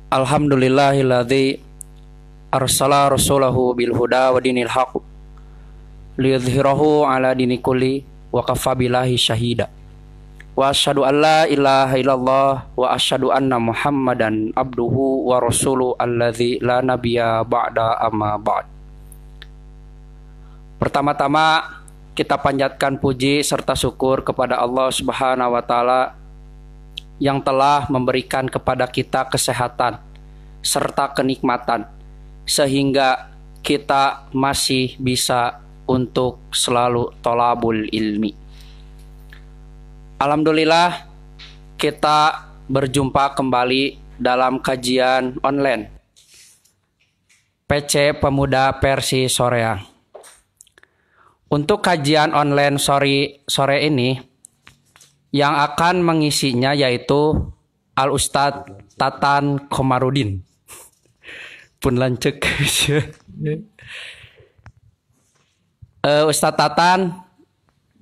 Alhamdulillahilladzi arsala rasulahu bil huda wa dinil haq liyudhhirahu ala dini kulli wa kafa billahi syahida. Wa asyhadu an la ilaha illallah wa asyhadu anna Muhammadan abduhu wa rasuluhu alladzi la nabiyya ba'da amma ba'd. Pertama-tama kita panjatkan puji serta syukur kepada Allah Subhanahu wa taala yang telah memberikan kepada kita kesehatan serta kenikmatan sehingga kita masih bisa untuk selalu thalabul ilmi. Alhamdulillah kita berjumpa kembali dalam kajian online PC Pemuda Persi Soreang. Untuk kajian online sore ini yang akan mengisinya yaitu Al-Ustadz Tatan Komarudin. Pun lancek. Ustadz Tatan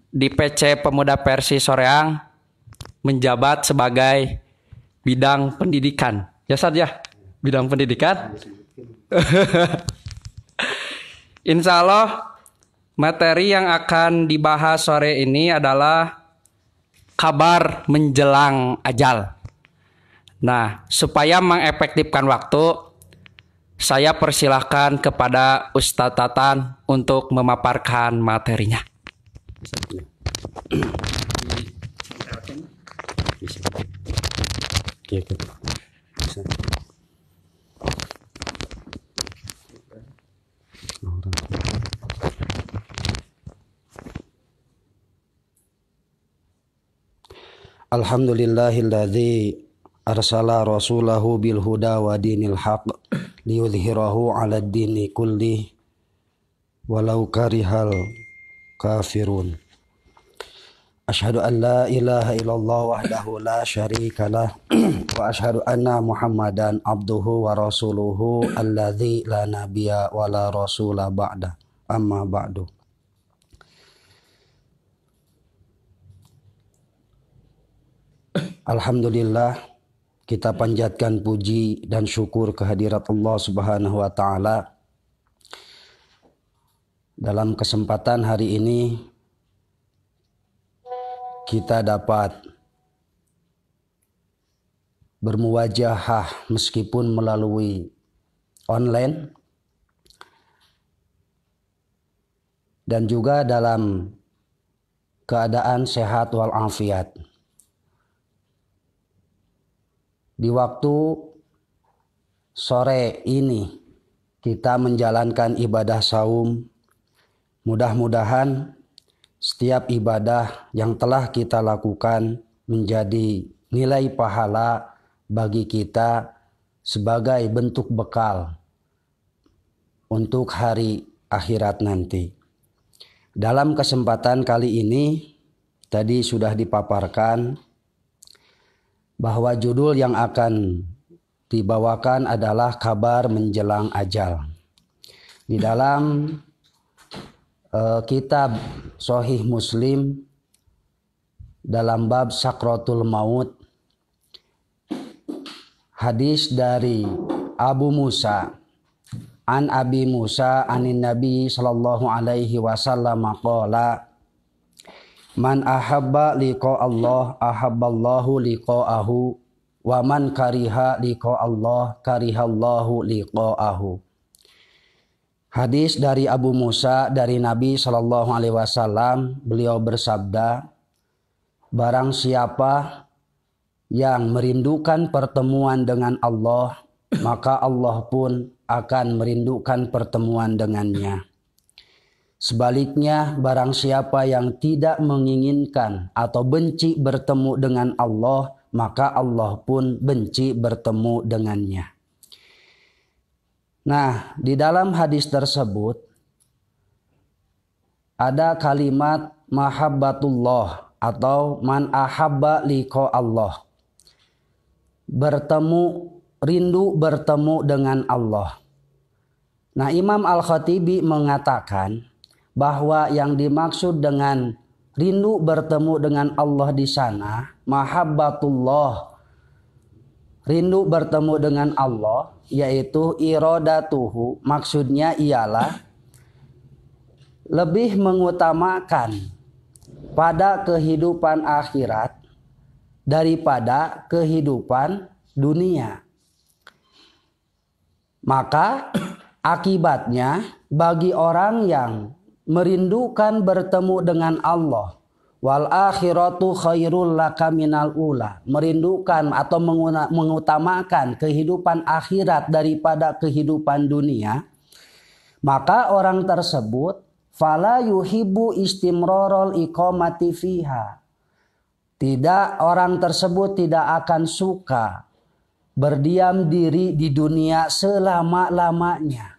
di PC Pemuda Persi Soreang menjabat sebagai bidang pendidikan. Ya Ustadz ya, bidang pendidikan. Insya Allah materi yang akan dibahas sore ini adalah kabar menjelang ajal. Nah, supaya mengefektifkan waktu, saya persilahkan kepada Ustadz Tatan untuk memaparkan materinya. Alhamdulillahilladzi arsala rasulahu bil huda wa dinil haq liyudhhirahu 'alad dini kulli walau karihal kafirun. Asyhadu an la ilaha illallah wahdahu la syarikalah wa asyhadu anna Muhammadan abduhu wa rasuluhu alladzi la nabiyya wa la rasula ba'da amma ba'du. Alhamdulillah kita panjatkan puji dan syukur kehadirat Allah Subhanahu wa taala. Dalam kesempatan hari ini kita dapat bermuwajahah meskipun melalui online dan juga dalam keadaan sehat walafiat. Di waktu sore ini kita menjalankan ibadah saum. Mudah-mudahan setiap ibadah yang telah kita lakukan menjadi nilai pahala bagi kita sebagai bentuk bekal untuk hari akhirat nanti. Dalam kesempatan kali ini tadi sudah dipaparkan bahwa judul yang akan dibawakan adalah kabar menjelang ajal. Di dalam kitab Sahih Muslim dalam bab Sakratul Maut, hadis dari Abu Musa an Abi Musa anin Nabi sallallahu alaihi wasallam qala man ahabba liqa Allah ahabballahu liqa'ahu wa man kariha liqa Allah karihallahu liqa'ahu. Hadis dari Abu Musa dari Nabi sallallahu alaihi wasallam, beliau bersabda, barang siapa yang merindukan pertemuan dengan Allah, maka Allah pun akan merindukan pertemuan dengannya. Sebaliknya, barang siapa yang tidak menginginkan atau benci bertemu dengan Allah, maka Allah pun benci bertemu dengannya. Nah, di dalam hadis tersebut ada kalimat mahabbatullah atau man ahabba liqa Allah. Rindu bertemu dengan Allah. Nah, Imam Al-Khatibi mengatakan bahwa yang dimaksud dengan rindu bertemu dengan Allah di sana, mahabbatullah rindu bertemu dengan Allah, yaitu iradatuhu, maksudnya ialah lebih mengutamakan pada kehidupan akhirat daripada kehidupan dunia. Maka akibatnya bagi orang yang merindukan bertemu dengan Allah, wal akhiratu khairul laka minal ula, merindukan atau mengutamakan kehidupan akhirat daripada kehidupan dunia, maka orang tersebut fala yuhibbu istimrarul iqamati fiha, orang tersebut tidak akan suka berdiam diri di dunia selama-lamanya.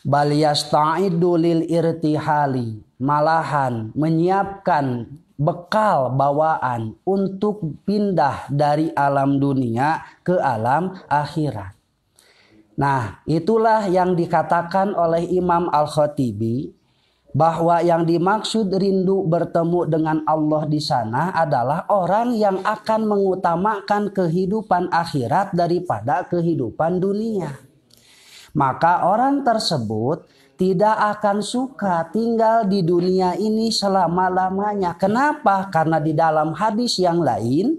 Bal yasta'iddu lil irtihali, malahan menyiapkan bekal bawaan untuk pindah dari alam dunia ke alam akhirat. Nah, itulah yang dikatakan oleh Imam Al-Khatibi, bahwa yang dimaksud rindu bertemu dengan Allah di sana adalah orang yang akan mengutamakan kehidupan akhirat daripada kehidupan dunia. Maka orang tersebut tidak akan suka tinggal di dunia ini selama-lamanya. Kenapa? Karena di dalam hadis yang lain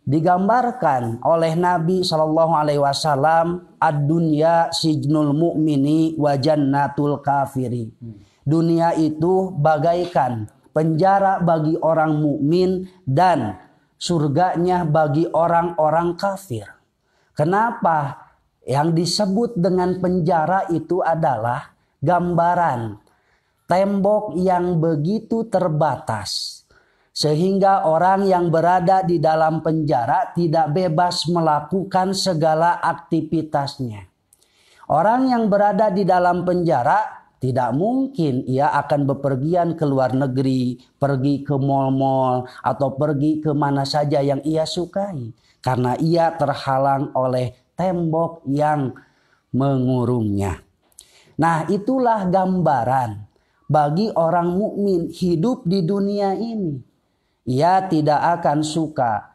digambarkan oleh Nabi SAW, ad-dunya sijnul mu'mini wa jannatul kafiri. Dunia itu bagaikan penjara bagi orang mukmin dan surganya bagi orang-orang kafir. Kenapa? Yang disebut dengan penjara itu adalah gambaran tembok yang begitu terbatas, sehingga orang yang berada di dalam penjara tidak bebas melakukan segala aktivitasnya. Orang yang berada di dalam penjara tidak mungkin ia akan bepergian ke luar negeri, pergi ke mal-mal, atau pergi ke mana saja yang ia sukai, karena ia terhalang oleh tembok yang mengurungnya. Nah, itulah gambaran bagi orang mukmin hidup di dunia ini. Ia tidak akan suka,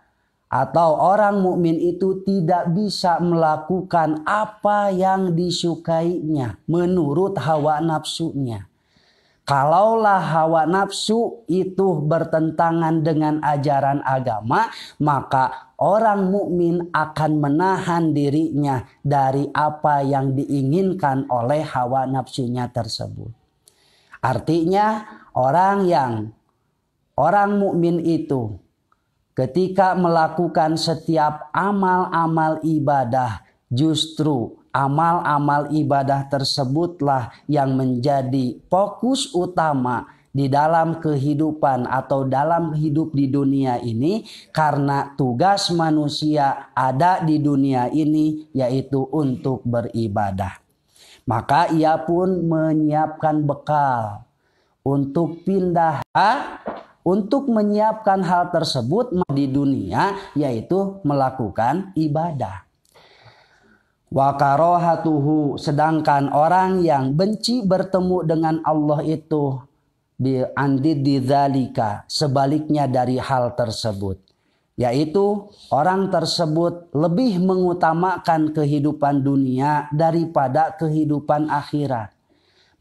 atau orang mukmin itu tidak bisa melakukan apa yang disukainya menurut hawa nafsunya. Kalaulah hawa nafsu itu bertentangan dengan ajaran agama, maka orang mukmin akan menahan dirinya dari apa yang diinginkan oleh hawa nafsunya tersebut. Artinya orang mukmin itu ketika melakukan setiap amal-amal ibadah, justru amal-amal ibadah tersebutlah yang menjadi fokus utama di dalam kehidupan atau dalam hidup di dunia ini, karena tugas manusia ada di dunia ini yaitu untuk beribadah. Maka ia pun menyiapkan bekal untuk pindah, untuk menyiapkan hal tersebut di dunia, yaitu melakukan ibadah. Wa karahatuhu, sedangkan orang yang benci bertemu dengan Allah itu didzalika, sebaliknya dari hal tersebut, yaitu orang tersebut lebih mengutamakan kehidupan dunia daripada kehidupan akhirat,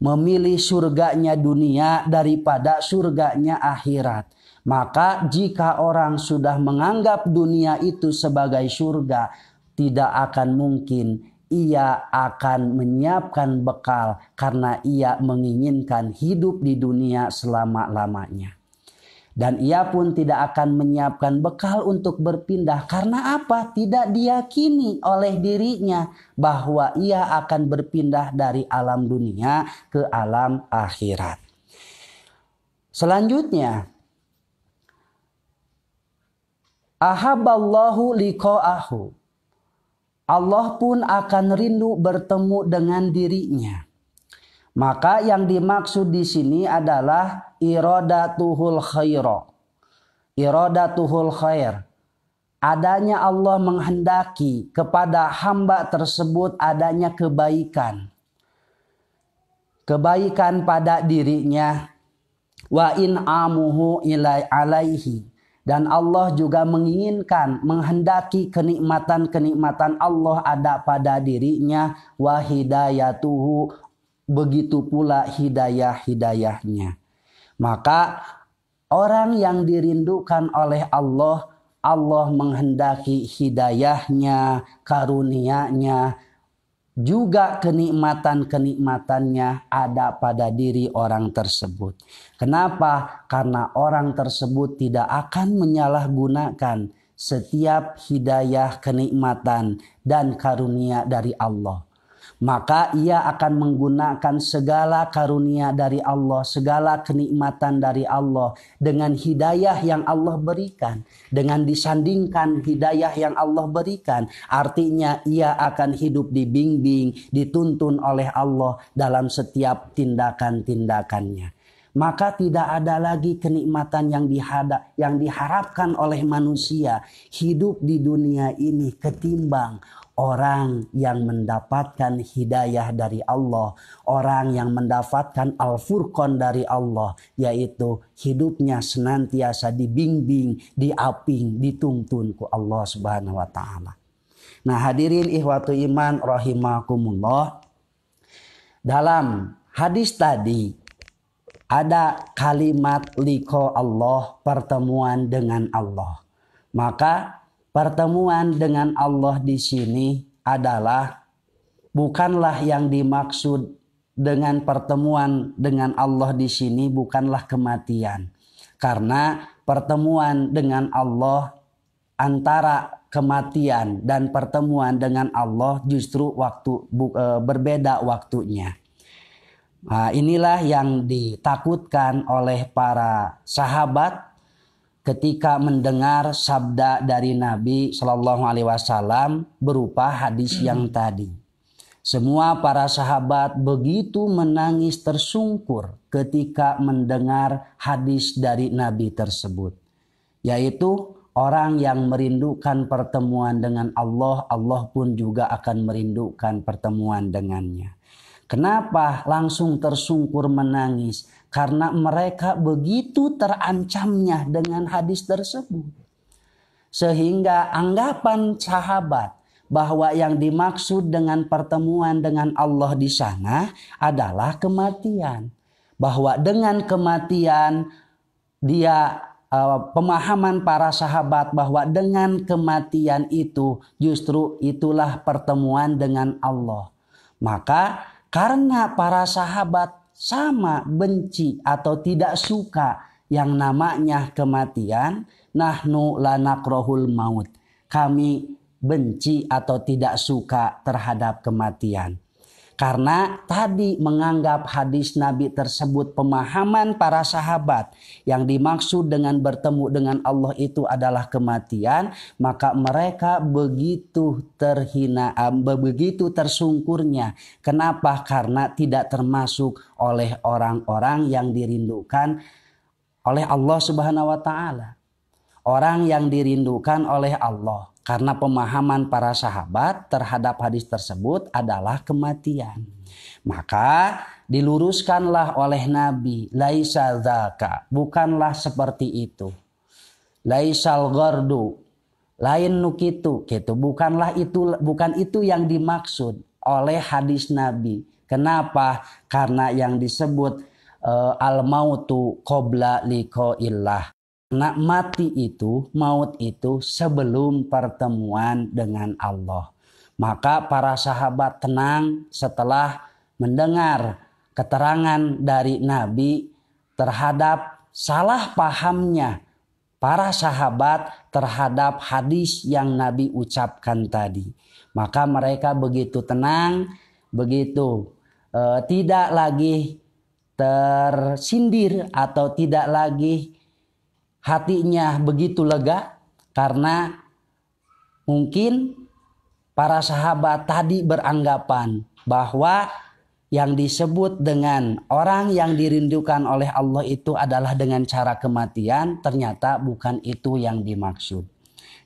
memilih surganya dunia daripada surganya akhirat. Maka jika orang sudah menganggap dunia itu sebagai surga, tidak akan mungkin ia akan menyiapkan bekal, karena ia menginginkan hidup di dunia selama-lamanya. Dan ia pun tidak akan menyiapkan bekal untuk berpindah. Karena apa? Tidak diyakini oleh dirinya bahwa ia akan berpindah dari alam dunia ke alam akhirat. Selanjutnya, ahabballahu liqa'ahu, Allah pun akan rindu bertemu dengan dirinya. Maka yang dimaksud di sini adalah iradatuhul khaira. Iradatuhul khair. Adanya Allah menghendaki kepada hamba tersebut adanya kebaikan. Kebaikan pada dirinya. Wa in amuhu ilai alaihi. Dan Allah juga menginginkan, menghendaki kenikmatan-kenikmatan Allah ada pada dirinya. Wa hidayatuhu, begitu pula hidayah-hidayahnya. Maka orang yang dirindukan oleh Allah, Allah menghendaki hidayahnya, karunia-Nya, juga kenikmatan-kenikmatannya ada pada diri orang tersebut. Kenapa? Karena orang tersebut tidak akan menyalahgunakan setiap hidayah, kenikmatan, dan karunia dari Allah. Maka ia akan menggunakan segala karunia dari Allah, segala kenikmatan dari Allah dengan hidayah yang Allah berikan. Dengan disandingkan hidayah yang Allah berikan, artinya ia akan hidup dibimbing, dituntun oleh Allah dalam setiap tindakan-tindakannya. Maka tidak ada lagi kenikmatan yang diharapkan oleh manusia hidup di dunia ini ketimbang orang yang mendapatkan hidayah dari Allah, orang yang mendapatkan Al-Furqan dari Allah, yaitu hidupnya senantiasa dibimbing, diaping, dituntun ku Allah Subhanahu wa taala. Nah, hadirin ikhwatu iman rahimakumullah, dalam hadis tadi ada kalimat liqa Allah, pertemuan dengan Allah. Maka pertemuan dengan Allah di sini adalah bukanlah yang dimaksud dengan pertemuan dengan Allah di sini bukanlah kematian. Karena pertemuan dengan Allah, antara kematian dan pertemuan dengan Allah justru berbeda waktunya. Nah, inilah yang ditakutkan oleh para sahabat ketika mendengar sabda dari Nabi Shallallahu Alaihi Wasallam berupa hadis yang tadi. Semua para sahabat begitu menangis tersungkur ketika mendengar hadis dari Nabi tersebut, yaitu orang yang merindukan pertemuan dengan Allah, Allah pun juga akan merindukan pertemuan dengannya. Kenapa langsung tersungkur menangis? Karena mereka begitu terancamnya dengan hadis tersebut. Sehingga anggapan sahabat bahwa yang dimaksud dengan pertemuan dengan Allah di sana adalah kematian. Bahwa dengan kematian pemahaman para sahabat bahwa dengan kematian itu justru itulah pertemuan dengan Allah. Maka karena para sahabat sama benci atau tidak suka yang namanya kematian, nahnu la nakrahul maut. Kami benci atau tidak suka terhadap kematian. Karena tadi menganggap hadis Nabi tersebut pemahaman para sahabat yang dimaksud dengan bertemu dengan Allah itu adalah kematian, maka mereka begitu terhina, begitu tersungkurnya. Kenapa? Karena tidak termasuk oleh orang-orang yang dirindukan oleh Allah Subhanahu wa taala. Orang yang dirindukan oleh Allah. Karena pemahaman para sahabat terhadap hadis tersebut adalah kematian. Maka diluruskanlah oleh Nabi, laisa dzaka, bukanlah seperti itu. Laisal ghardu, lain nukitu, gitu. Bukan itu yang dimaksud oleh hadis Nabi. Kenapa? Karena yang disebut al-mautu qabla liqa'illah. Nah, maut itu sebelum pertemuan dengan Allah. Maka para sahabat tenang setelah mendengar keterangan dari Nabi terhadap salah pahamnya para sahabat terhadap hadis yang Nabi ucapkan tadi. Maka mereka begitu tenang, begitu tidak lagi tersindir atau tidak lagi hatinya begitu lega, karena mungkin para sahabat tadi beranggapan bahwa yang disebut dengan orang yang dirindukan oleh Allah itu adalah dengan cara kematian. Ternyata bukan itu yang dimaksud.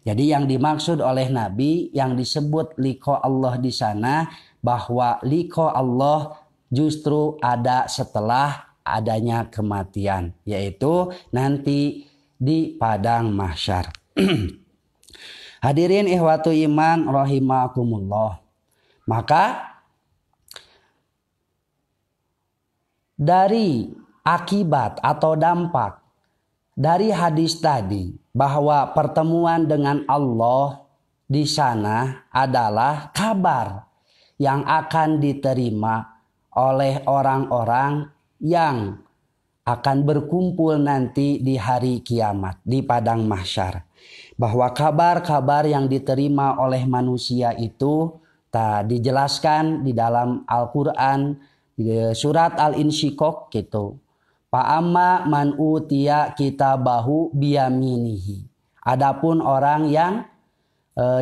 Jadi yang dimaksud oleh Nabi yang disebut liqa Allah di sana, bahwa liqa Allah justru ada setelah adanya kematian, yaitu nanti di padang mahsyar. Hadirin ikhwatu iman rahimakumullah. Maka dari akibat atau dampak dari hadis tadi bahwa pertemuan dengan Allah di sana adalah kabar yang akan diterima oleh orang-orang yang akan berkumpul nanti di hari kiamat di padang mahsyar. Bahwa kabar-kabar yang diterima oleh manusia itu dijelaskan di dalam Al-Quran surat Al-Insyiqaq gitu. Fa'amma man utiya kitabahu biyaminihi. Adapun orang yang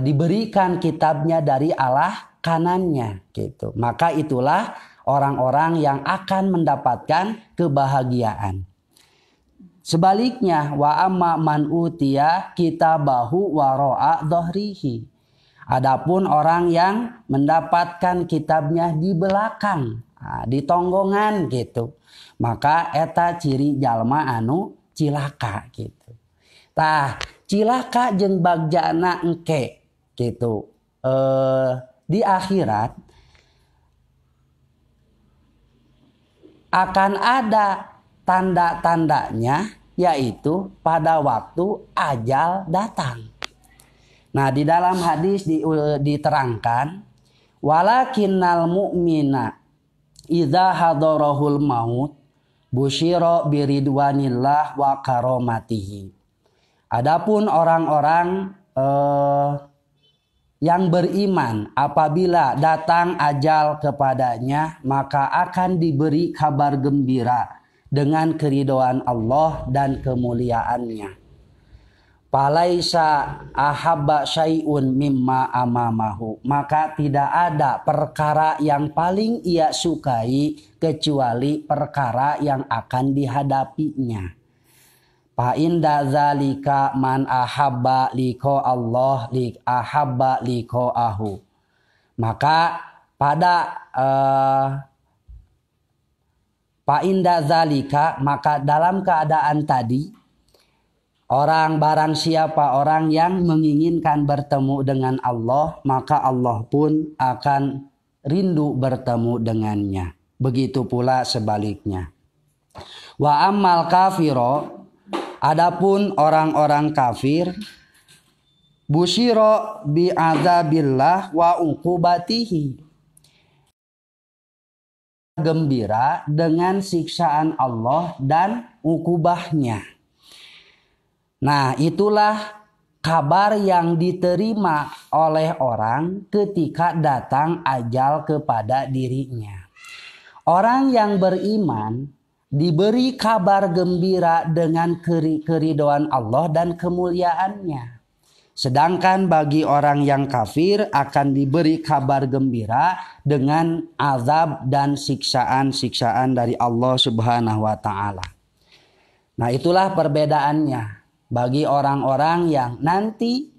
diberikan kitabnya dari arah kanannya gitu. Maka itulah orang-orang yang akan mendapatkan kebahagiaan. Sebaliknya wa amma man utiya kitabahu wara'a dhahrihi. Adapun orang yang mendapatkan kitabnya di belakang, di tonggongan gitu. Maka eta ciri jalma anu cilaka gitu. Tah, cilaka jeung bagjana engke gitu. Di akhirat akan ada tanda-tandanya, yaitu pada waktu ajal datang. Nah, di dalam hadis diterangkan, walakinnal mu'mina idza hadarahul maut busyira biridwanillah wa karomatihi. Adapun orang-orang yang beriman apabila datang ajal kepadanya, maka akan diberi kabar gembira dengan keridhaan Allah dan kemuliaannya. Falaisa ahabba syai'un mimma amamahu. Maka tidak ada perkara yang paling ia sukai kecuali perkara yang akan dihadapinya. Fa inda zalika man ahabba liqa Allah li ahabba liqa'ahu. Maka pada fa inda zalika, maka dalam keadaan tadi, orang barang siapa orang yang menginginkan bertemu dengan Allah, maka Allah pun akan rindu bertemu dengannya. Begitu pula sebaliknya. Wa ammal kafiro, adapun orang-orang kafir, busyiro bi'adzabillah wa uqubatihi. Gembira dengan siksaan Allah dan ukubahnya. Nah, itulah kabar yang diterima oleh orang ketika datang ajal kepada dirinya. Orang yang beriman diberi kabar gembira dengan keridhaan Allah dan kemuliaannya. Sedangkan bagi orang yang kafir akan diberi kabar gembira dengan azab dan siksaan-siksaan dari Allah Subhanahu wa taala. Nah, itulah perbedaannya bagi orang-orang yang nanti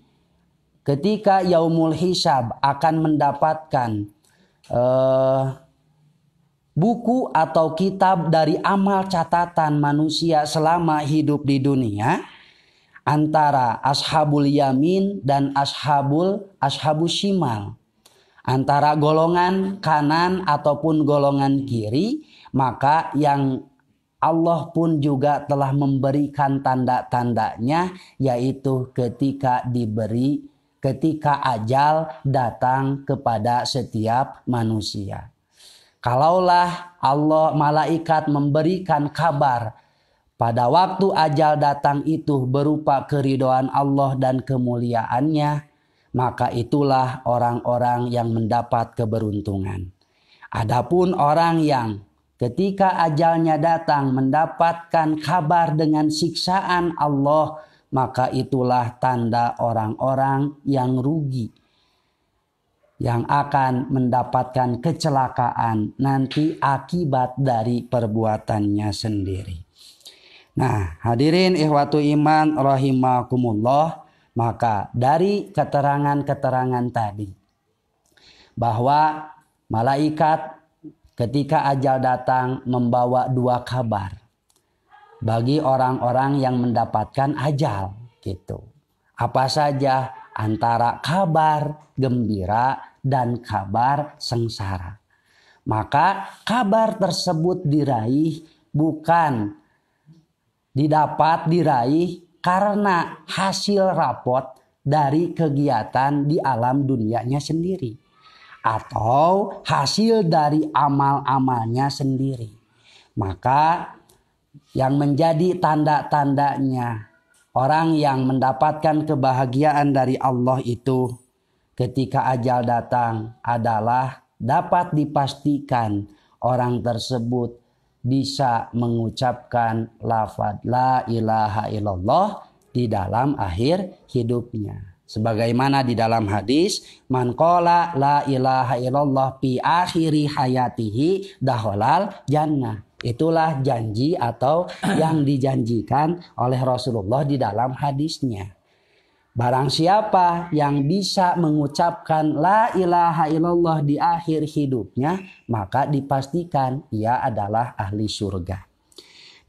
ketika yaumul hisab akan mendapatkan buku atau kitab dari amal catatan manusia selama hidup di dunia, antara ashabul yamin dan ashabus shimal, antara golongan kanan ataupun golongan kiri, maka yang Allah pun juga telah memberikan tanda-tandanya, yaitu ketika ajal datang kepada setiap manusia. Kalaulah Allah malaikat memberikan kabar pada waktu ajal datang itu berupa keridhaan Allah dan kemuliaannya, maka itulah orang-orang yang mendapat keberuntungan. Adapun orang yang ketika ajalnya datang mendapatkan kabar dengan siksaan Allah, maka itulah tanda orang-orang yang rugi, yang akan mendapatkan kecelakaan nanti akibat dari perbuatannya sendiri. Nah, hadirin ikhwatu iman rahimakumullah, maka dari keterangan-keterangan tadi bahwa malaikat ketika ajal datang membawa dua kabar. bagi orang-orang yang mendapatkan ajal gitu. Apa saja antara kabar gembira dan kabar sengsara. Maka kabar tersebut bukan diraih karena hasil rapot dari kegiatan di alam dunianya sendiri atau hasil dari amal-amalnya sendiri. Maka yang menjadi tanda-tandanya orang yang mendapatkan kebahagiaan dari Allah itu ketika ajal datang adalah dapat dipastikan orang tersebut bisa mengucapkan lafaz la ilaha illallah di dalam akhir hidupnya. Sebagaimana di dalam hadis, man qala la ilaha illallah fi akhiri hayatihi dakhalal jannah. Itulah janji atau yang dijanjikan oleh Rasulullah di dalam hadisnya. Barang siapa yang bisa mengucapkan la ilaha illallah di akhir hidupnya, maka dipastikan ia adalah ahli surga.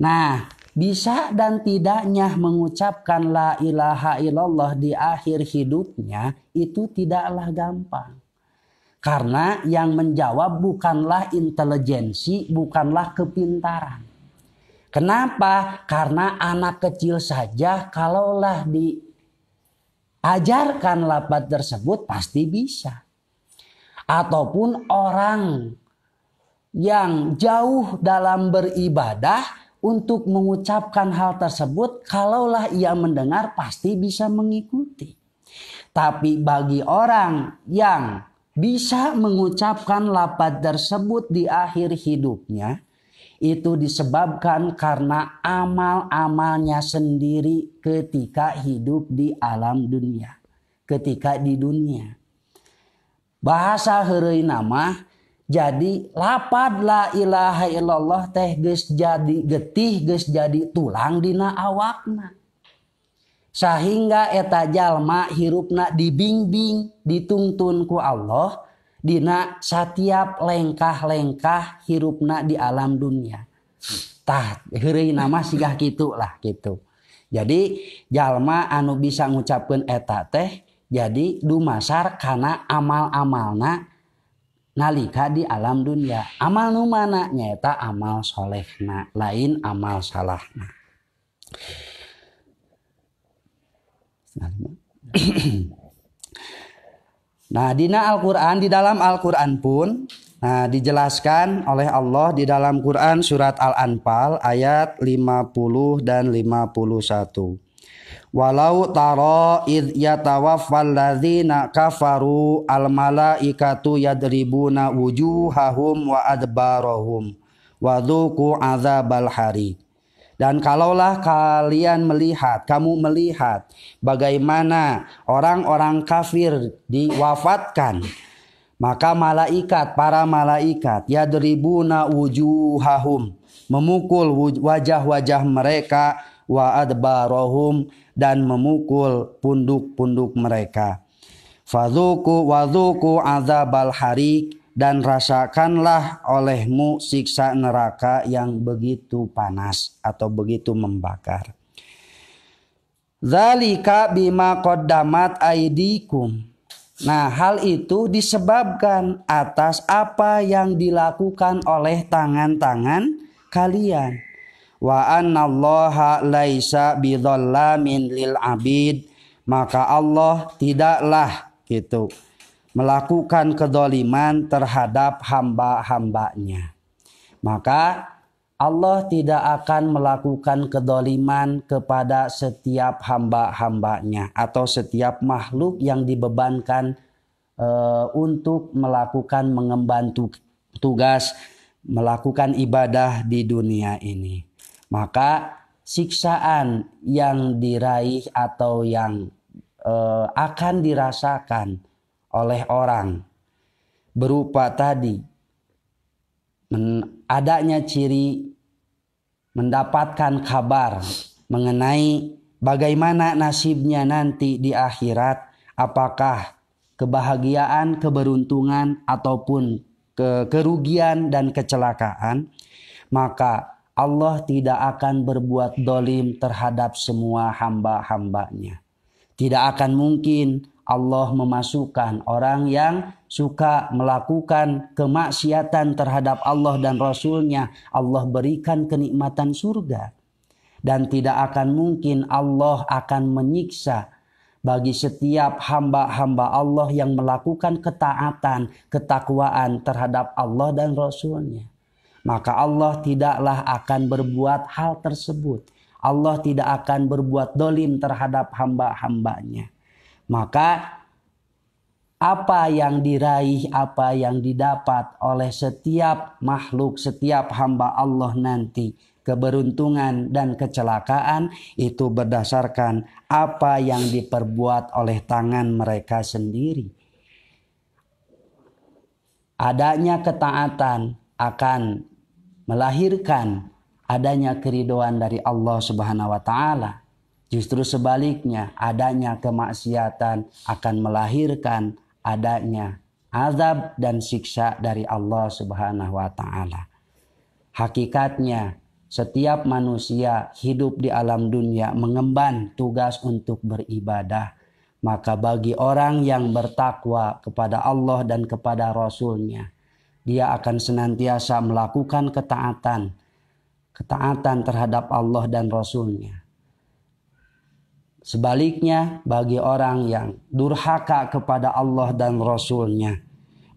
Nah, bisa dan tidaknya mengucapkan la ilaha illallah di akhir hidupnya itu tidaklah gampang. Karena yang menjawab bukanlah intelijensi, bukanlah kepintaran. Kenapa? Karena anak kecil saja kalaulah ajarkan lafaz tersebut pasti bisa. Ataupun orang yang jauh dalam beribadah untuk mengucapkan hal tersebut, kalaulah ia mendengar pasti bisa mengikuti. Tapi bagi orang yang bisa mengucapkan lafaz tersebut di akhir hidupnya, itu disebabkan karena amal-amalnya sendiri ketika hidup di alam dunia, ketika di dunia. Bahasa heureuna mah jadi lafaz la ilaha illallah teh geus jadi getih, geus jadi tulang dina awakna. Sehingga eta jalma hirupna dibimbing, dituntun ku Allah dina setiap lengkah-lengkah hirupna di alam dunia. Tah heureuna mah sigah kitu lah gitu. Jadi jalma anu bisa ngucapkeun eta teh jadi dumasar kana amal-amalna nalika di alam dunia. Amal nu mana nyaeta amal solehna, lain amal salahna. Nah, di dalam Al-Qur'an pun dijelaskan oleh Allah di dalam Quran surat Al-Anfal ayat 50 dan 51. Walau tara id yatawaffal ladzina kafaru al malaikatu yadribuna wujuhahum wa adbarahum wa dzuqu adzabal hari. Dan kalaulah kamu melihat bagaimana orang-orang kafir diwafatkan, maka para malaikat yadribuna wujuhahum, memukul wajah-wajah mereka, wa adbarahum, dan memukul punduk-punduk mereka. Wadzuqu adzabal harik, dan rasakanlah olehmu siksa neraka yang begitu panas atau begitu membakar. Dzalika bima qaddamat aydikum. Nah, hal itu disebabkan atas apa yang dilakukan oleh tangan-tangan kalian. Wa annallaha laisa bidzallamin lil abid. Maka Allah tidaklah gitu melakukan kedoliman terhadap hamba-hambanya. Maka Allah tidak akan melakukan kedoliman kepada setiap hamba-hambanya atau setiap makhluk yang dibebankan untuk mengemban tugas melakukan ibadah di dunia ini. Maka siksaan yang diraih atau yang akan dirasakan oleh orang berupa tadi adanya ciri mendapatkan kabar mengenai bagaimana nasibnya nanti di akhirat, apakah kebahagiaan, keberuntungan ataupun kerugian dan kecelakaan. Maka Allah tidak akan berbuat dolim terhadap semua hamba-hambanya. Tidak akan mungkin Allah memasukkan orang yang suka melakukan kemaksiatan terhadap Allah dan Rasulnya, Allah berikan kenikmatan surga. Dan tidak akan mungkin Allah akan menyiksa bagi setiap hamba-hamba Allah yang melakukan ketaatan, ketakwaan terhadap Allah dan Rasulnya. Maka Allah tidaklah akan berbuat hal tersebut. Allah tidak akan berbuat dolim terhadap hamba-hambanya. Maka apa yang diraih, apa yang didapat oleh setiap makhluk, setiap hamba Allah nanti, keberuntungan dan kecelakaan itu berdasarkan apa yang diperbuat oleh tangan mereka sendiri. Adanya ketaatan akan melahirkan adanya keridhaan dari Allah Subhanahu wa taala. Justru sebaliknya, adanya kemaksiatan akan melahirkan adanya azab dan siksa dari Allah Subhanahu wa taala. Hakikatnya, setiap manusia hidup di alam dunia mengemban tugas untuk beribadah. Maka bagi orang yang bertakwa kepada Allah dan kepada Rasul-Nya, dia akan senantiasa melakukan ketaatan terhadap Allah dan Rasul-Nya. Sebaliknya, bagi orang yang durhaka kepada Allah dan Rasul-Nya,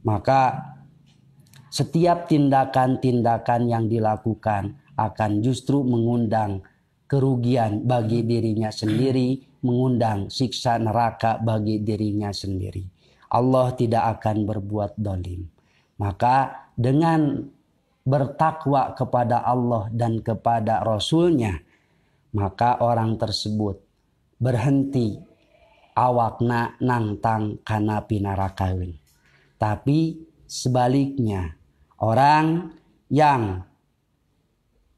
maka setiap tindakan-tindakan yang dilakukan akan justru mengundang kerugian bagi dirinya sendiri, mengundang siksa neraka bagi dirinya sendiri. Allah tidak akan berbuat dolim. Maka dengan bertakwa kepada Allah dan kepada Rasul-Nya, maka orang tersebut berhenti awakna nangtang kana pinarakaeun. Tapi sebaliknya, orang yang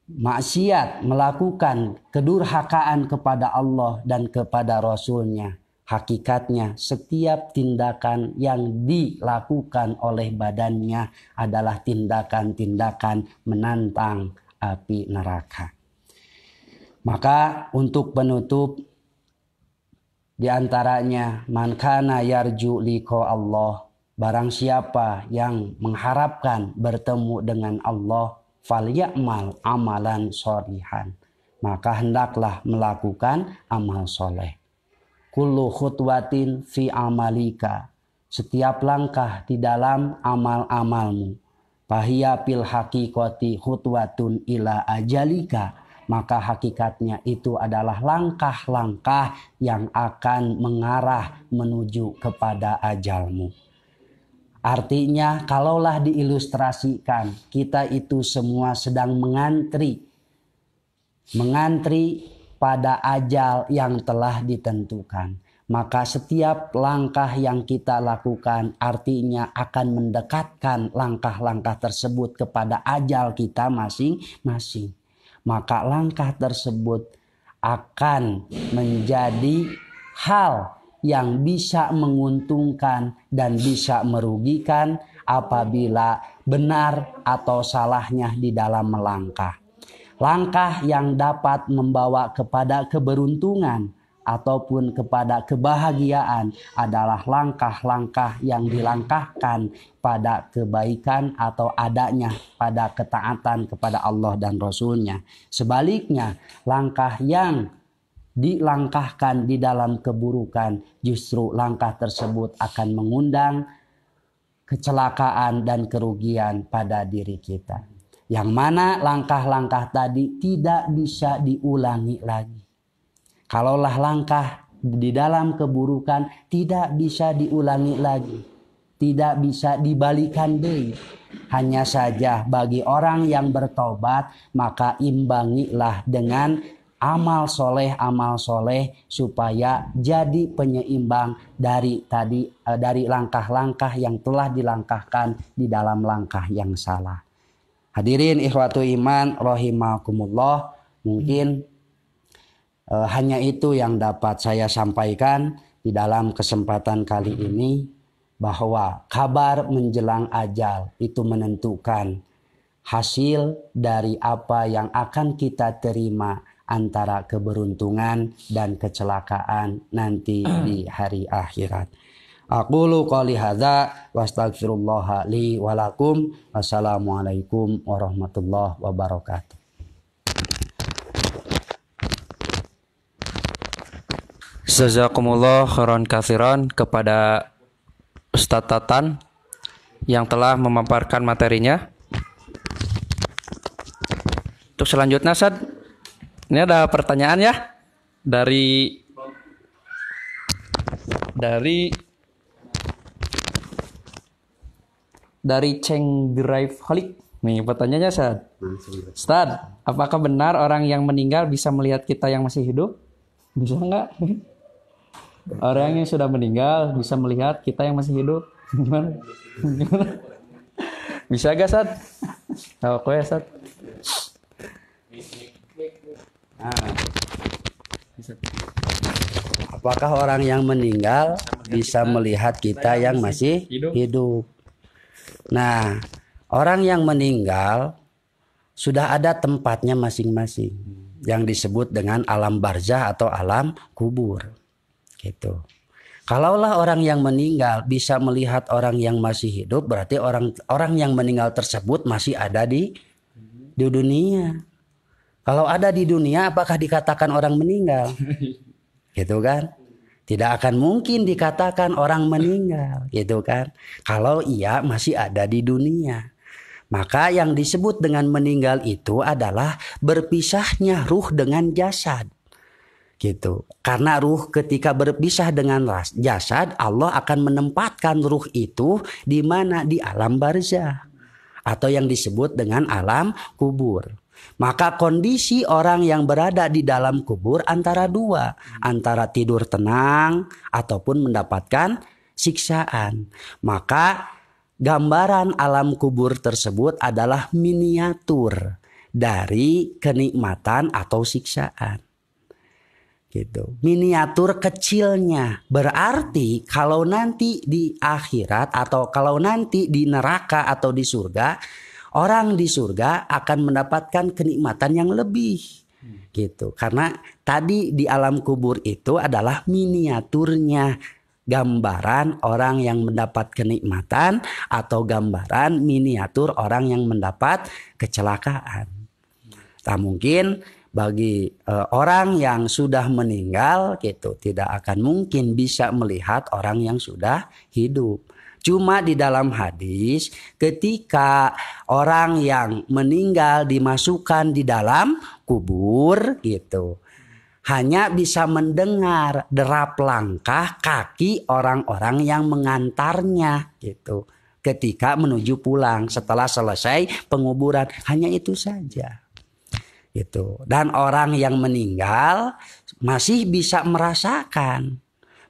maksiat, melakukan kedurhakaan kepada Allah dan kepada Rasul-Nya, hakikatnya setiap tindakan yang dilakukan oleh badannya adalah tindakan-tindakan menantang api neraka. Maka untuk penutup, di antaranya man kana yarju liqa Allah, barang siapa yang mengharapkan bertemu dengan Allah, falyamal amalan sholihan, maka hendaklah melakukan amal soleh. Kullu khutwatin fi amalika, setiap langkah di dalam amal-amalmu, fahiya fil haqiqati khutwatun ila ajalika, maka hakikatnya itu adalah langkah-langkah yang akan mengarah menuju kepada ajalmu. Artinya, kalaulah diilustrasikan, kita itu semua sedang mengantri pada ajal yang telah ditentukan. Maka setiap langkah yang kita lakukan artinya akan mendekatkan langkah-langkah tersebut kepada ajal kita masing-masing. Maka langkah tersebut akan menjadi hal yang bisa menguntungkan dan bisa merugikan apabila benar atau salahnya di dalam melangkah. Langkah yang dapat membawa kepada keberuntungan ataupun kepada kebahagiaan adalah langkah-langkah yang dilangkahkan pada kebaikan atau adanya pada ketaatan kepada Allah dan Rasul-Nya. Sebaliknya, langkah yang dilangkahkan di dalam keburukan, justru langkah tersebut akan mengundang kecelakaan dan kerugian pada diri kita. Yang mana langkah-langkah tadi tidak bisa diulangi lagi. Kalaulah langkah di dalam keburukan tidak bisa diulangi lagi, tidak bisa dibalikan deui. Hanya saja bagi orang yang bertobat, maka imbangilah dengan amal soleh supaya jadi penyeimbang dari langkah-langkah yang telah dilangkahkan di dalam langkah yang salah. Hadirin ikhwatu iman rahimakumullah, mungkin hanya itu yang dapat saya sampaikan di dalam kesempatan kali ini, bahwa kabar menjelang ajal itu menentukan hasil dari apa yang akan kita terima antara keberuntungan dan kecelakaan nanti di hari akhirat. Aqulu qouli hadza wa astaghfirullah li wa lakum. Wassalamualaikum warahmatullahi wabarakatuh. Jazakumullah khairan katsiran kepada Ustadz Tatan yang telah memaparkan materinya. Untuk selanjutnya, Ustadz, ini ada pertanyaan ya dari Cheng Drive Holik. Nih pertanyaannya, Ustadz, apakah benar orang yang meninggal bisa melihat kita yang masih hidup? Bisa nggak? Orang yang sudah meninggal bisa melihat kita yang masih hidup? Gimana? Bisa gak, Sad? Tahu ya, Sad? Apakah orang yang meninggal bisa melihat kita yang masih hidup? Nah, orang yang meninggal sudah ada tempatnya masing-masing yang disebut dengan alam barzah atau alam kubur. Gitu. Kalaulah orang yang meninggal bisa melihat orang yang masih hidup, berarti orang yang meninggal tersebut masih ada di dunia. Kalau ada di dunia, apakah dikatakan orang meninggal? Gitu kan? Tidak akan mungkin dikatakan orang meninggal, gitu kan? Kalau ia masih ada di dunia. Maka yang disebut dengan meninggal itu adalah berpisahnya ruh dengan jasad. Gitu. Karena ruh ketika berpisah dengan jasad, Allah akan menempatkan ruh itu di mana? Di alam barzah atau yang disebut dengan alam kubur. Maka kondisi orang yang berada di dalam kubur antara dua, antara tidur tenang ataupun mendapatkan siksaan. Maka gambaran alam kubur tersebut adalah miniatur dari kenikmatan atau siksaan. Gitu. Miniatur kecilnya. Berarti kalau nanti di akhirat atau kalau nanti di neraka atau di surga, orang di surga akan mendapatkan kenikmatan yang lebih. Gitu. Karena tadi di alam kubur itu adalah miniaturnya, gambaran orang yang mendapat kenikmatan atau gambaran miniatur orang yang mendapat kecelakaan. Tak mungkin bagi orang yang sudah meninggal gitu tidak akan mungkin bisa melihat orang yang sudah hidup. Cuma di dalam hadis ketika orang yang meninggal dimasukkan di dalam kubur gitu, hanya bisa mendengar derap langkah kaki orang-orang yang mengantarnya gitu ketika menuju pulang setelah selesai penguburan, hanya itu saja. Gitu. Dan orang yang meninggal masih bisa merasakan.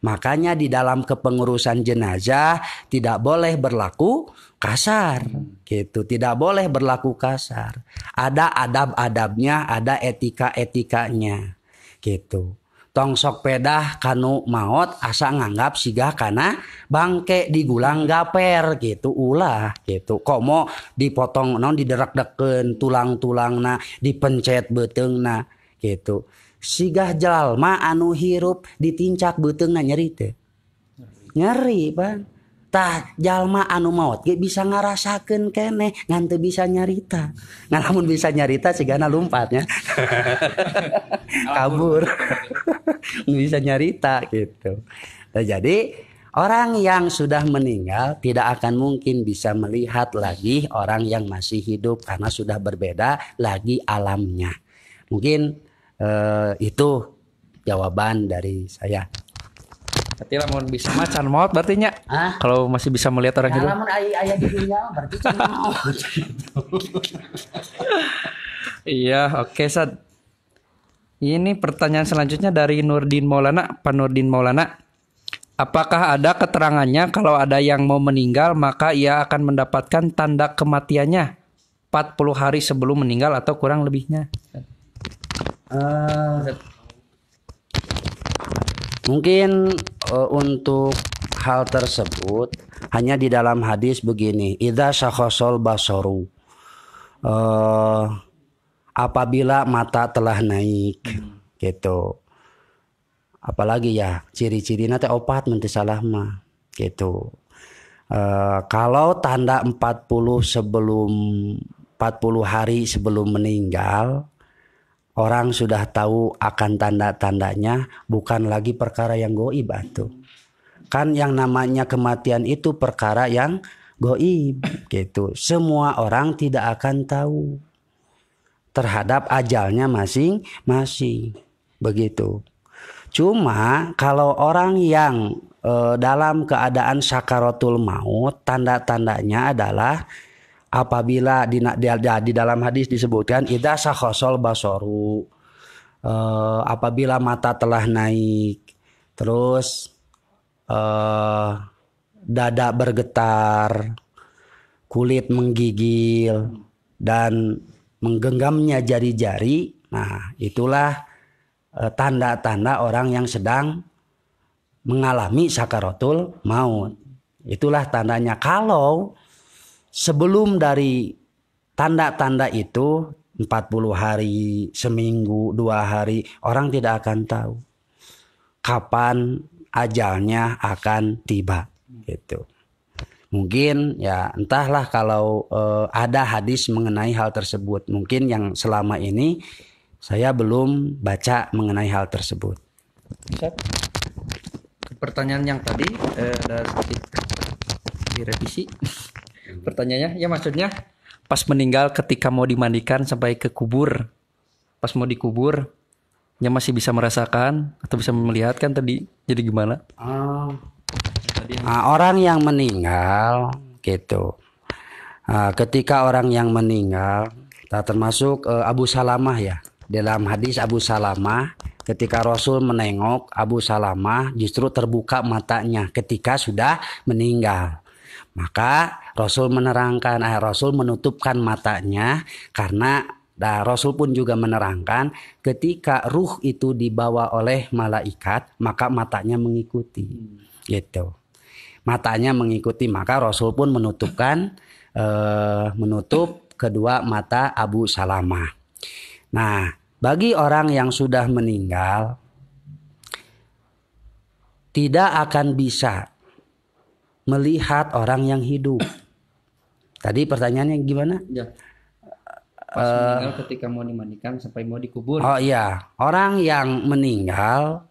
Makanya di dalam kepengurusan jenazah tidak boleh berlaku kasar. Gitu. Tidak boleh berlaku kasar. Ada adab-adabnya, ada etika-etikanya. Gitu. Tong sok pedah kanu maot asa nganggap sigah kana bangke digulang gaper gitu ulah gitu. Komo dipotong non diderak-deken tulang-tulangna dipencet beteungna gitu. Sigah jalma anu hirup ditincak beteungna nyeri teh. Nyeri pan. Tah jalma anu maot ge bisa ngarasakeun keneh ngan teu bisa nyarita. Ngan lamun bisa nyarita sigana lompatnya. Kabur. Bisa nyarita gitu. Nah, jadi orang yang sudah meninggal tidak akan mungkin bisa melihat lagi orang yang masih hidup karena sudah berbeda lagi alamnya. Mungkin itu jawaban dari saya. Berarti lamun bisa macan maut berarti nya. Kalau masih bisa melihat orang hidup. Lamun aya di dunia berarti can maut. Iya, oke, Sad. Ini pertanyaan selanjutnya dari Nurdin Maulana, Pak Nurdin Maulana. Apakah ada keterangannya kalau ada yang mau meninggal maka ia akan mendapatkan tanda kematiannya 40 hari sebelum meninggal atau kurang lebihnya? Mungkin untuk hal tersebut hanya di dalam hadis begini, idza syakhasal basaru eh, apabila mata telah naik gitu. Apalagi ya ciri-ciri nanti opat nanti salah mah gitu. Kalau tanda 40 hari sebelum meninggal, orang sudah tahu akan tanda-tandanya, bukan lagi perkara yang goib atuh. Kan yang namanya kematian itu perkara yang goib gitu. Semua orang tidak akan tahu terhadap ajalnya masing-masing begitu. Cuma kalau orang yang dalam keadaan sakaratul maut, tanda-tandanya adalah apabila di dalam hadis disebutkan idza sakhasal basaru, apabila mata telah naik, terus dada bergetar, kulit menggigil dan menggenggamnya jari-jari. Nah, itulah tanda-tanda orang yang sedang mengalami sakaratul maut. Itulah tandanya. Kalau sebelum dari tanda-tanda itu 40 hari, seminggu, 2 hari, orang tidak akan tahu kapan ajalnya akan tiba gitu. Mungkin ya entahlah kalau ada hadis mengenai hal tersebut. Mungkin yang selama ini saya belum baca mengenai hal tersebut. Pertanyaan yang tadi ada sedikit direvisi. Pertanyaannya ya maksudnya pas meninggal ketika mau dimandikan sampai ke kubur, pas mau dikubur, ya masih bisa merasakan atau bisa melihat kan tadi, jadi gimana? Orang yang meninggal gitu. Ketika orang yang meninggal, termasuk Abu Salamah ya. Dalam hadis Abu Salamah, ketika Rasul menengok Abu Salamah, justru terbuka matanya ketika sudah meninggal. Maka Rasul menerangkan, Rasul menutupkan matanya karena Rasul pun juga menerangkan ketika ruh itu dibawa oleh malaikat, maka matanya mengikuti. Gitu. Matanya mengikuti, maka Rasul pun menutup kedua mata Abu Salamah. Nah, bagi orang yang sudah meninggal tidak akan bisa melihat orang yang hidup. Tadi pertanyaannya gimana? Ya. Pas meninggal ketika mau dimandikan sampai mau dikubur. Oh iya, orang yang meninggal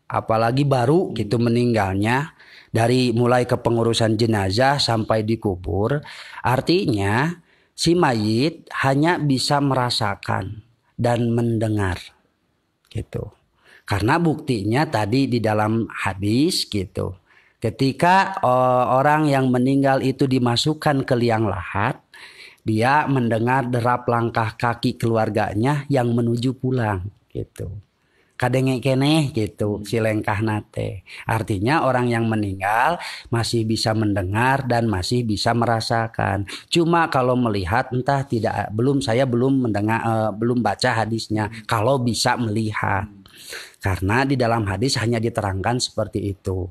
apalagi baru gitu meninggalnya, dari mulai kepengurusan jenazah sampai dikubur, artinya si mayit hanya bisa merasakan dan mendengar gitu. Karena buktinya tadi di dalam hadis gitu. Ketika orang yang meninggal itu dimasukkan ke liang lahat, dia mendengar derap langkah kaki keluarganya yang menuju pulang gitu. Kadenge keneh gitu si lengkah nate. Artinya orang yang meninggal masih bisa mendengar dan masih bisa merasakan. Cuma kalau melihat entah tidak, saya belum mendengar, belum baca hadisnya kalau bisa melihat. Karena di dalam hadis hanya diterangkan seperti itu.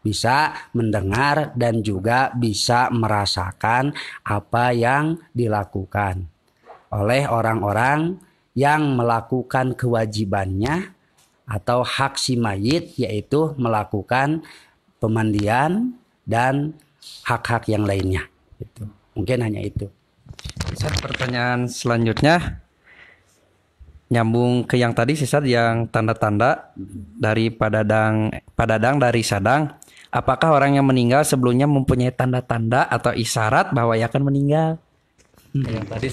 Bisa mendengar dan juga bisa merasakan apa yang dilakukan oleh orang-orang yang melakukan kewajibannya atau hak si mayit, yaitu melakukan pemandian dan hak-hak yang lainnya. Gitu. Mungkin hanya itu. Pertanyaan selanjutnya nyambung ke yang tadi yang tanda-tanda dari padadang dari sadang. Apakah orang yang meninggal sebelumnya mempunyai tanda-tanda atau isyarat bahwa ia akan meninggal? Yang tadi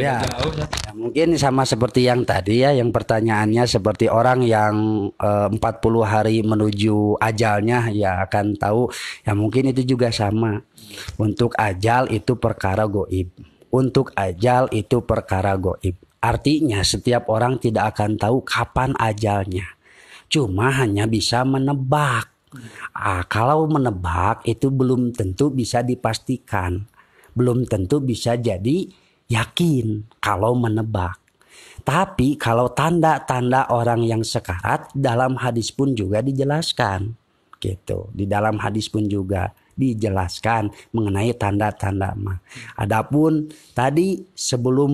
ya, mungkin sama seperti yang tadi ya, yang pertanyaannya seperti orang yang 40 hari menuju ajalnya ya akan tahu. Ya mungkin itu juga sama. Untuk ajal itu perkara goib. Untuk ajal itu perkara goib. Artinya setiap orang tidak akan tahu kapan ajalnya. Cuma hanya bisa menebak. Kalau menebak itu belum tentu bisa dipastikan. Belum tentu bisa jadi yakin kalau menebak. Tapi kalau tanda-tanda orang yang sekarat dalam hadis pun juga dijelaskan. Gitu. Di dalam hadis pun juga dijelaskan mengenai tanda-tanda mah. Adapun tadi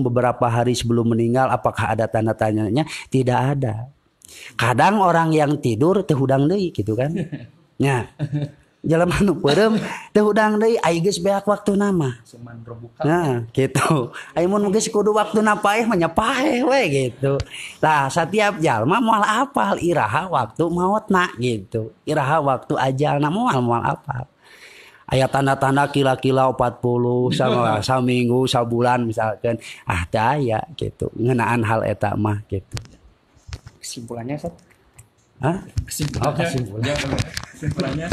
beberapa hari sebelum meninggal apakah ada tanda-tandanya? Tidak ada. Kadang orang yang tidur teu hudang deui gitu kan. Nya. Jelema nu peureum teu hudang deui ai geus beak waktuna mah. Nah, gitu. Ai mun geus kudu waktuna paeh mah nya paeh we gitu. Tah setiap jalma moal apal iraha waktu maotna gitu. Iraha waktu ajalna moal apal. Aya tanda-tanda kila-kila 40 sama saminggu sabulan misalkan teu aya gitu. Ngeunaan hal eta mah gitu. Kesimpulannya Ustaz? Hah? Kesimpulannya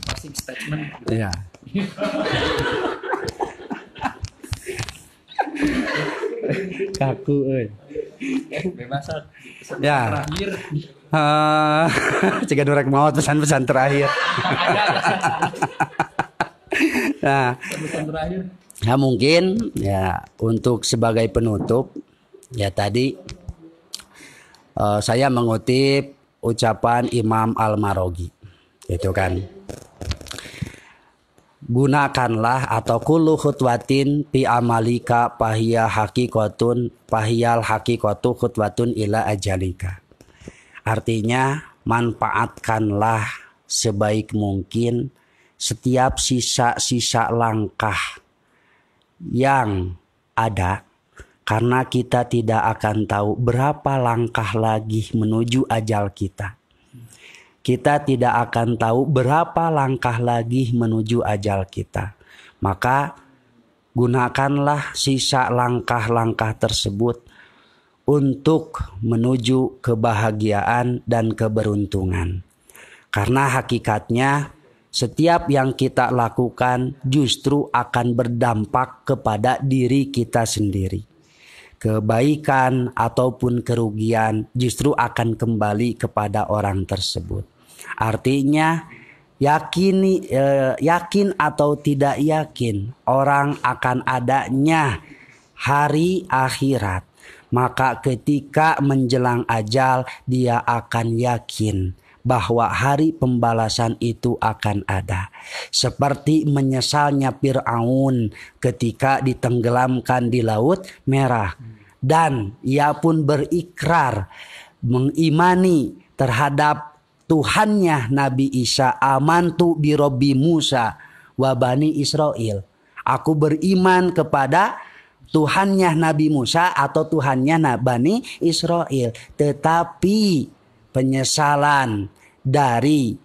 closing statement. Iya. Kaku euy. Bebas. Ya. Terakhir. Jika durek maot pesan-pesan terakhir. Nah, Pesan terakhir. ya mungkin ya untuk sebagai penutup ya tadi saya mengutip ucapan Imam Al-Maraghi itu kan, gunakanlah atau kullu khutwatin fi amalika pahiyal hakikatu khutwatun ila ajalika. Artinya manfaatkanlah sebaik mungkin setiap sisa-sisa langkah yang ada, karena kita tidak akan tahu berapa langkah lagi menuju ajal kita. Kita tidak akan tahu berapa langkah lagi menuju ajal kita. Maka gunakanlah sisa langkah-langkah tersebut untuk menuju kebahagiaan dan keberuntungan. Karena hakikatnya setiap yang kita lakukan justru akan berdampak kepada diri kita sendiri. Kebaikan ataupun kerugian justru akan kembali kepada orang tersebut. Artinya yakin atau tidak yakin orang akan adanya hari akhirat, maka ketika menjelang ajal dia akan yakin bahwa hari pembalasan itu akan ada. Seperti menyesalnya Fir'aun ketika ditenggelamkan di Laut Merah. Dan ia pun berikrar mengimani terhadap Tuhannya Nabi Isa. Amantu bi Robbi Musa wa Bani Israel. Aku beriman kepada Tuhannya Nabi Musa atau Tuhannya Bani Israel. Tetapi penyesalan dari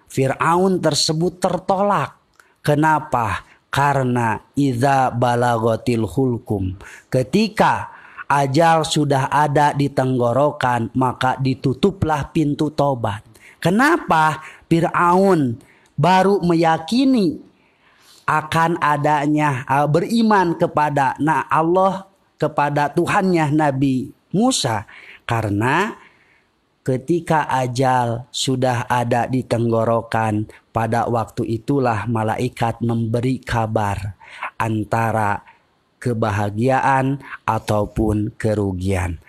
Fir'aun tersebut tertolak. Kenapa? Karena idza balaghatil hulkum, ketika ajal sudah ada di tenggorokan, maka ditutuplah pintu tobat. Kenapa? Fir'aun baru meyakini akan adanya beriman kepada Allah, kepada Tuhannya Nabi Musa, karena ketika ajal sudah ada di tenggorokan, pada waktu itulah malaikat memberi kabar antara kebahagiaan ataupun kerugian.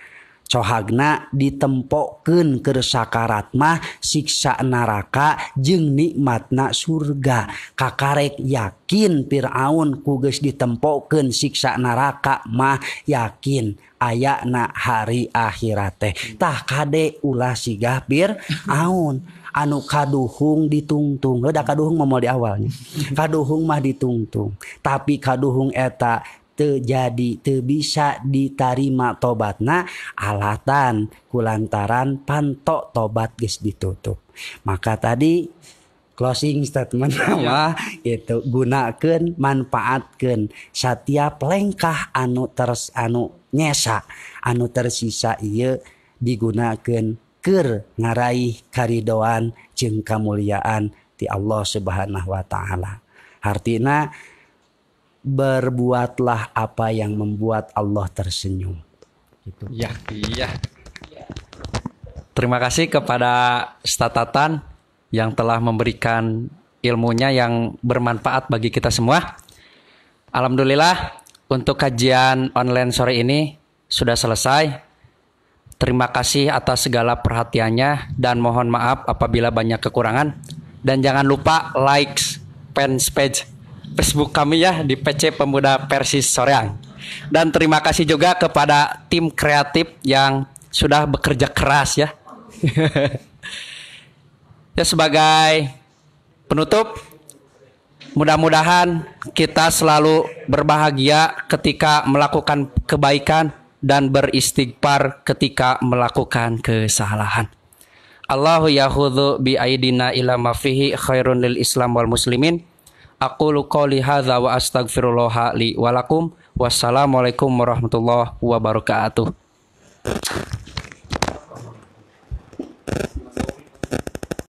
Cohagna ditempokkeun keur sakarat mah siksa neraka jeung nikmatna surga. Kakarek yakin Fir'aun ku geus ditempokkeun siksa neraka mah yakin ayana hari akhirat teh. Tah kade ulah sigah Fir'aun anu kaduhung ditungtung. Da kaduhung mah moal di awalnya. Kaduhung mah ditungtung. Tapi kaduhung eta terjadi teu bisa diterima tobatna alatan kulantaran pantok tobat geus ditutup. Maka tadi closing statement mah itu gunakeun manfaatkeun setiap lengkah anu nyesa anu tersisa ieu digunakeun keur ngaraih karidoan jeung kamuliaan ti Allah Subhanahu wa taala. Artina berbuatlah apa yang membuat Allah tersenyum. Gitu. Iya. Terima kasih kepada Ustaz Tatan yang telah memberikan ilmunya yang bermanfaat bagi kita semua. Alhamdulillah untuk kajian online sore ini sudah selesai. Terima kasih atas segala perhatiannya dan mohon maaf apabila banyak kekurangan. Dan jangan lupa like, fanpage Facebook kami ya di PC Pemuda Persis Soreang. Dan terima kasih juga kepada tim kreatif yang sudah bekerja keras ya. Ya, sebagai penutup, mudah-mudahan kita selalu berbahagia ketika melakukan kebaikan dan beristighfar ketika melakukan kesalahan. Allahu yahudzu bi aidina ila ma fihi khairun lil Islam wal muslimin. Aqulu qouli hadza wa astaghfirullah li wa lakum. Wassalamualaikum warahmatullahi wabarakatuh.